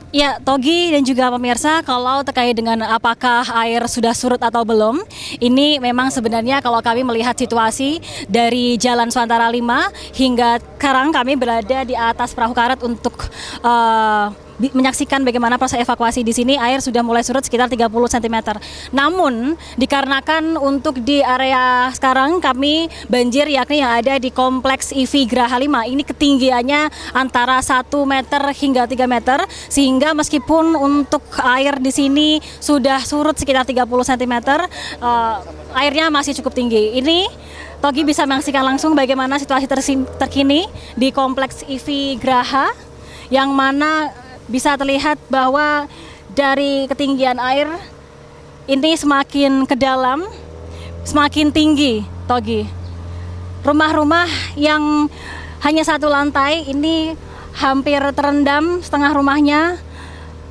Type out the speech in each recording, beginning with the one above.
Ya, Togi dan juga pemirsa, kalau terkait dengan apakah air sudah surut atau belum, ini memang sebenarnya kalau kami melihat situasi dari Jalan Suantara 5 hingga sekarang kami berada di atas perahu karet untuk menyaksikan bagaimana proses evakuasi di sini. Air sudah mulai surut sekitar 30 cm. Namun dikarenakan untuk di area sekarang kami banjir yakni yang ada di kompleks IV Graha 5 ini ketinggiannya antara 1 meter hingga 3 meter, sehingga meskipun untuk air di sini sudah surut sekitar 30 cm, airnya masih cukup tinggi. Ini Togi bisa menyaksikan langsung bagaimana situasi terkini di kompleks IV Graha, yang mana bisa terlihat bahwa dari ketinggian air ini semakin ke dalam, semakin tinggi, Togi. Rumah-rumah yang hanya satu lantai ini hampir terendam setengah rumahnya.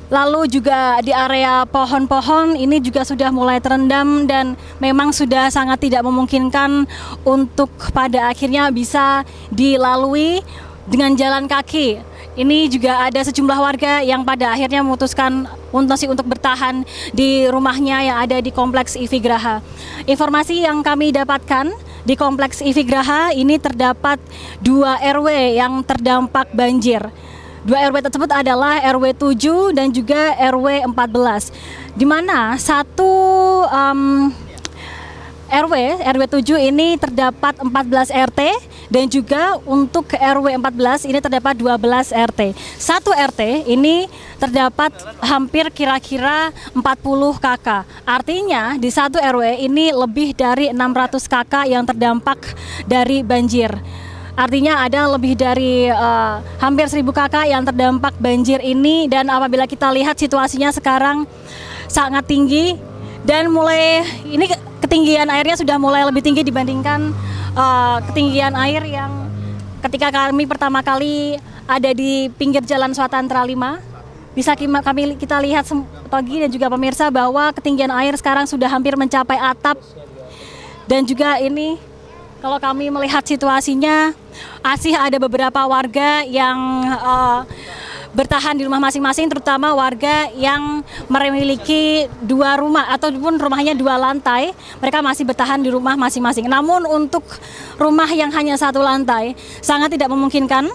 Lalu juga di area pohon-pohon ini juga sudah mulai terendam dan memang sudah sangat tidak memungkinkan untuk pada akhirnya bisa dilalui dengan jalan kaki. Ini juga ada sejumlah warga yang pada akhirnya memutuskan untuk bertahan di rumahnya yang ada di kompleks IV Graha. Informasi yang kami dapatkan di kompleks IV Graha ini terdapat 2 RW yang terdampak banjir. 2 RW tersebut adalah RW 7 dan juga RW 14, di mana satu RW 7 ini terdapat 14 RT dan juga untuk RW 14 ini terdapat 12 RT. Satu RT ini terdapat hampir kira-kira 40 KK. Artinya di satu RW ini lebih dari 600 KK yang terdampak dari banjir. Artinya ada lebih dari hampir 1000 KK yang terdampak banjir ini, dan apabila kita lihat situasinya sekarang sangat tinggi dan mulai ini ketinggian airnya sudah mulai lebih tinggi dibandingkan ketinggian air yang ketika kami pertama kali ada di pinggir Jalan Suantara 5. Bisa kita lihat Togi dan juga pemirsa bahwa ketinggian air sekarang sudah hampir mencapai atap, dan juga ini kalau kami melihat situasinya masih ada beberapa warga yang bertahan di rumah masing-masing, terutama warga yang memiliki 2 rumah ataupun rumahnya 2 lantai, mereka masih bertahan di rumah masing-masing. Namun untuk rumah yang hanya 1 lantai sangat tidak memungkinkan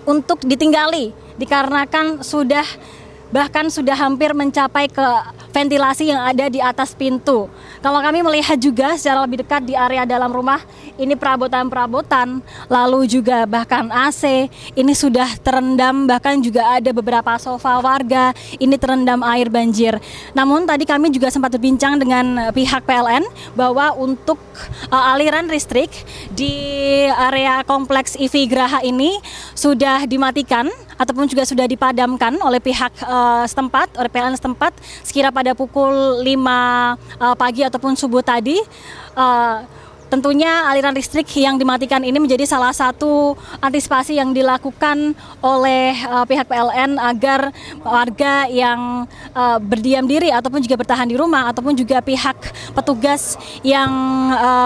untuk ditinggali dikarenakan bahkan sudah hampir mencapai ke ventilasi yang ada di atas pintu. Kalau kami melihat juga secara lebih dekat di area dalam rumah, ini perabotan-perabotan, lalu juga bahkan AC, ini sudah terendam, bahkan juga ada beberapa sofa warga, ini terendam air banjir. Namun tadi kami juga sempat berbincang dengan pihak PLN bahwa untuk aliran listrik di area kompleks IV Graha ini sudah dimatikan ataupun juga sudah dipadamkan oleh pihak setempat, oleh PLN setempat sekira pada pukul 5 pagi ataupun subuh tadi. Tentunya aliran listrik yang dimatikan ini menjadi salah satu antisipasi yang dilakukan oleh pihak PLN agar warga yang berdiam diri ataupun juga bertahan di rumah ataupun juga pihak petugas yang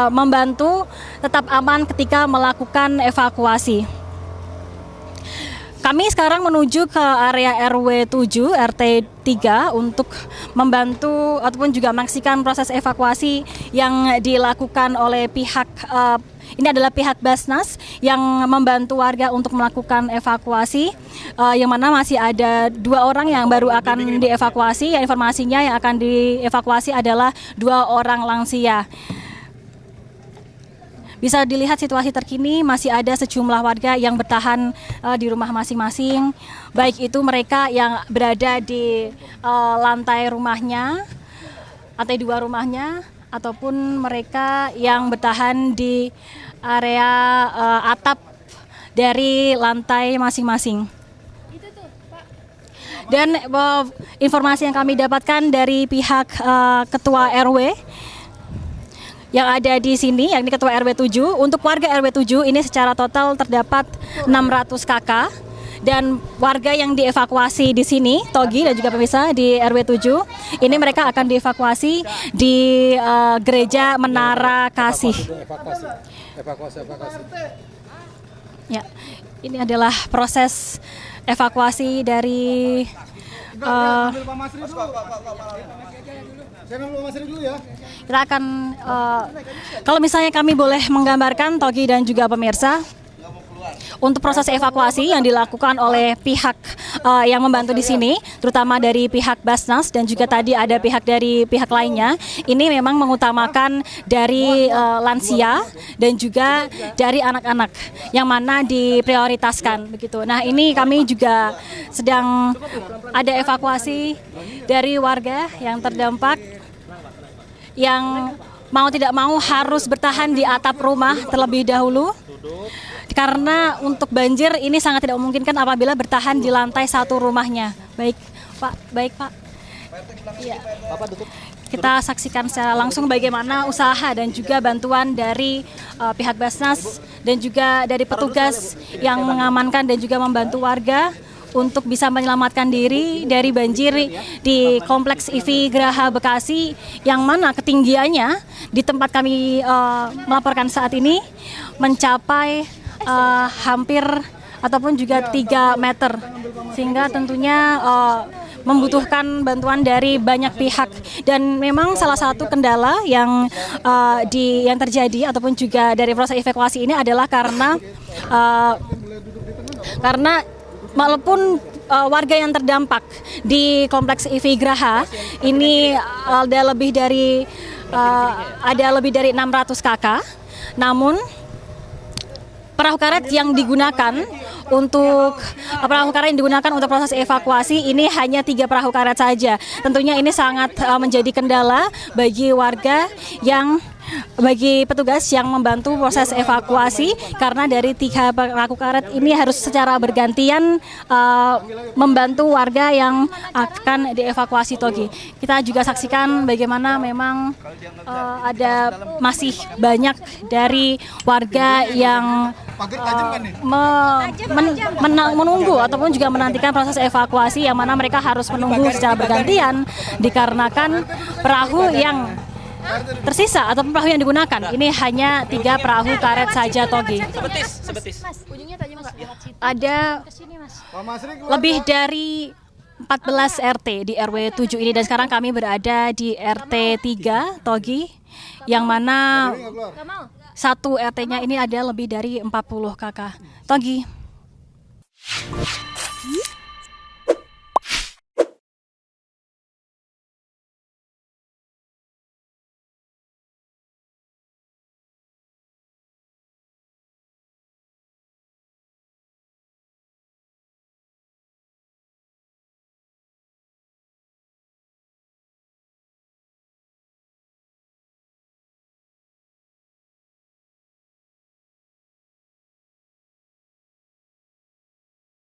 membantu tetap aman ketika melakukan evakuasi. Kami sekarang menuju ke area RW 7, RT 3 untuk membantu ataupun juga menyaksikan proses evakuasi yang dilakukan oleh pihak, ini adalah pihak Basnas yang membantu warga untuk melakukan evakuasi, yang mana masih ada 2 orang yang baru akan dievakuasi. Informasinya yang akan dievakuasi adalah 2 orang lansia. Bisa dilihat situasi terkini masih ada sejumlah warga yang bertahan di rumah masing-masing, baik itu mereka yang berada di lantai rumahnya, lantai 2 rumahnya, ataupun mereka yang bertahan di area atap dari lantai masing-masing. Dan informasi yang kami dapatkan dari pihak Ketua RW yang ada di sini, yakni Ketua RW 7. Untuk warga RW 7 ini secara total terdapat 600 KK, dan warga yang dievakuasi di sini, Togi dan juga pemirsa di RW 7, ini mereka akan dievakuasi di Gereja Menara Kasih. Evakuasi. Ya, ini adalah proses evakuasi dari kita akan kalau misalnya kami boleh menggambarkan Togi dan juga pemirsa untuk proses evakuasi yang dilakukan oleh pihak yang membantu di sini, terutama dari pihak Basnas dan juga tadi ada pihak dari pihak lainnya, ini memang mengutamakan dari lansia dan juga dari anak-anak yang mana diprioritaskan begitu. Nah, ini kami juga sedang ada evakuasi dari warga yang terdampak yang mau tidak mau harus bertahan di atap rumah terlebih dahulu. Karena untuk banjir ini sangat tidak memungkinkan apabila bertahan di lantai 1 rumahnya. Baik Pak. Ya. Kita saksikan secara langsung bagaimana usaha dan juga bantuan dari pihak Basnas dan juga dari petugas yang mengamankan dan juga membantu warga untuk bisa menyelamatkan diri dari banjir di Kompleks IV Graha Bekasi yang mana ketinggiannya di tempat kami melaporkan saat ini mencapai hampir ataupun juga 3 meter, sehingga tentunya membutuhkan bantuan dari banyak pihak. Dan memang salah satu kendala yang terjadi ataupun juga dari proses evakuasi ini adalah karena walaupun warga yang terdampak di Kompleks IV Graha ini ada lebih dari 600 kakak, namun perahu karet yang digunakan untuk proses evakuasi ini hanya 3 perahu karet saja. Tentunya ini sangat menjadi kendala bagi petugas yang membantu proses evakuasi karena dari 3 perahu karet ini harus secara bergantian membantu warga yang akan dievakuasi, Togi. Kita juga saksikan bagaimana memang ada masih banyak dari warga yang menunggu ataupun juga menantikan proses evakuasi yang mana mereka harus menunggu secara bergantian dikarenakan perahu yang tersisa ataupun perahu yang digunakan ini hanya 3 perahu karet saja, Togi. Sebetis. Ada lebih dari 14 RT di RW 7 ini dan sekarang kami berada di RT 3, Togi, yang mana satu RT-nya ini ada lebih dari 40 kakak. Togi.